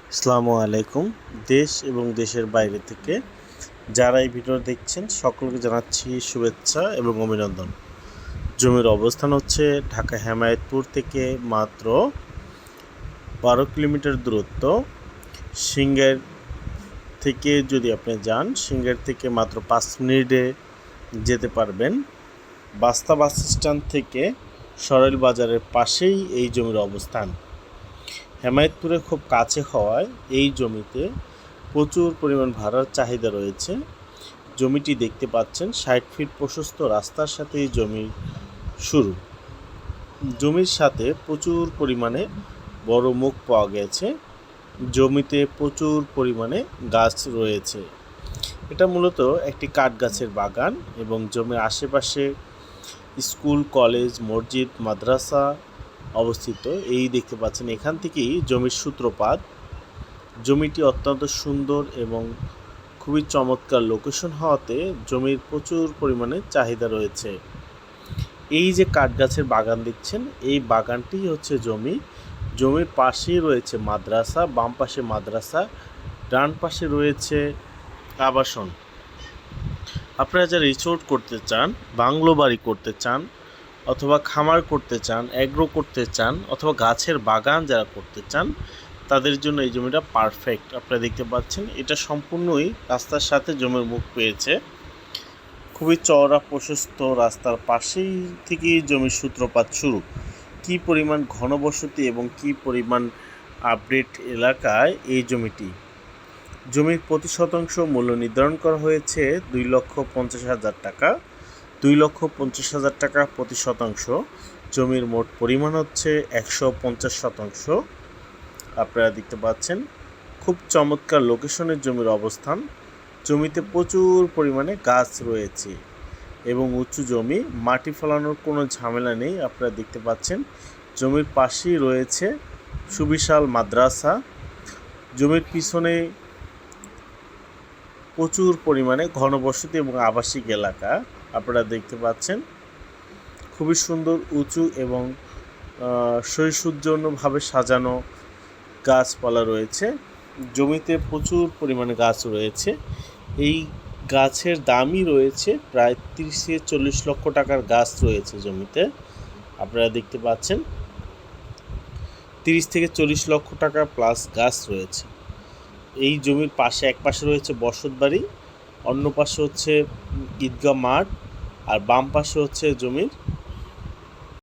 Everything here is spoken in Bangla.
আসসালামু আলাইকুম। দেশ এবং দেশের বাইরে থেকে যারা এই ভিডিও দেখছেন সকলকে জানাচ্ছি শুভেচ্ছা এবং অভিনন্দন। জমির অবস্থান হচ্ছে ঢাকা হেমায়েতপুর থেকে মাত্র 12 কিলোমিটার দূরত্ব। সিংহের থেকে যদি আপনি যান, সিংহের থেকে মাত্র 5 মিনিটে যেতে পারবেন। বাস্তা বাস স্ট্যান্ড থেকে সরেল বাজারের পাশেই এই জমির অবস্থান। হেমায়েতপুরে খুব কাছে হওয়ায় এই জমিতে প্রচুর পরিমাণ ভাড়ার চাহিদা রয়েছে। জমিটি দেখতে পাচ্ছেন 60 ফিট প্রশস্ত রাস্তার সাথে এই জমির শুরু। জমির সাথে প্রচুর পরিমাণে বড় মুখ পাওয়া গেছে। জমিতে প্রচুর পরিমাণে গাছ রয়েছে। এটা মূলত একটি কাঠ গাছের বাগান এবং জমির আশেপাশে স্কুল, কলেজ, মসজিদ, মাদ্রাসা অবস্থিত। এই দেখতে পাচ্ছেন, এখান থেকেই জমির সূত্রপাত। জমিটি অত্যন্ত সুন্দর এবং খুবই চমৎকার লোকেশন হওয়াতে জমির প্রচুর পরিমাণে চাহিদা রয়েছে। এই যে কাঠ গাছের বাগান দেখছেন, এই বাগানটি হচ্ছে জমি। জমির পাশেই রয়েছে মাদ্রাসা, বাম পাশে মাদ্রাসা, ডান পাশে রয়েছে আবাসন। আপনারা যারা রিসোর্ট করতে চান, বাংলো বাড়ি করতে চান, অথবা খামার করতে চান, অ্যাগ্রো করতে চান, অথবা গাছের বাগান যারা করতে চান, তাদের জন্য এই জমিটা পারফেক্ট। আপনারা দেখতে পাচ্ছেন, এটা সম্পূর্ণই রাস্তার সাথে জমির মুখ পেয়েছে। খুবই চওড়া প্রশস্ত রাস্তার পাশেই থেকেই জমির সূত্রপাত শুরু। কী পরিমাণ ঘনবসতি এবং কী পরিমাণ আপডেট এলাকায় এই জমিটি। জমির প্রতি শতাংশ মূল্য নির্ধারণ করা হয়েছে 2,50,000 টাকা। 2,50,000 টাকা প্রতি শতাংশ। জমির মোট পরিমাণ হচ্ছে 150 শতাংশ। আপনারা দেখতে পাচ্ছেন, খুব চমৎকার লোকেশনের জমির অবস্থান। জমিতে প্রচুর পরিমাণে গাছ রয়েছে এবং উঁচু জমি, মাটি ফেলানোর কোনো ঝামেলা নেই। আপনারা দেখতে পাচ্ছেন, জমির পাশেই রয়েছে সুবিশাল মাদ্রাসা। জমির পিছনে প্রচুর পরিমাণে ঘনবসতি এবং আবাসিক এলাকা আপনারা দেখতে পাচ্ছেন। খুবই সুন্দর উঁচু এবং শৈশবজন্যভাবে সাজানো গাছপালা রয়েছে। জমিতে প্রচুর পরিমাণে গাছ রয়েছে। এই গাছের দামই রয়েছে প্রায় 30 থেকে 40 লক্ষ টাকার গাছ রয়েছে জমিতে। আপনারা দেখতে পাচ্ছেন, 30 থেকে 40 লক্ষ টাকা প্লাস গাছ রয়েছে। এই জমির পাশে এক পাশে রয়েছে বসতবাড়ি, অন্য পাশে হচ্ছে ঈদগাহ মাঠ, আর বাম পাশে হচ্ছে জমির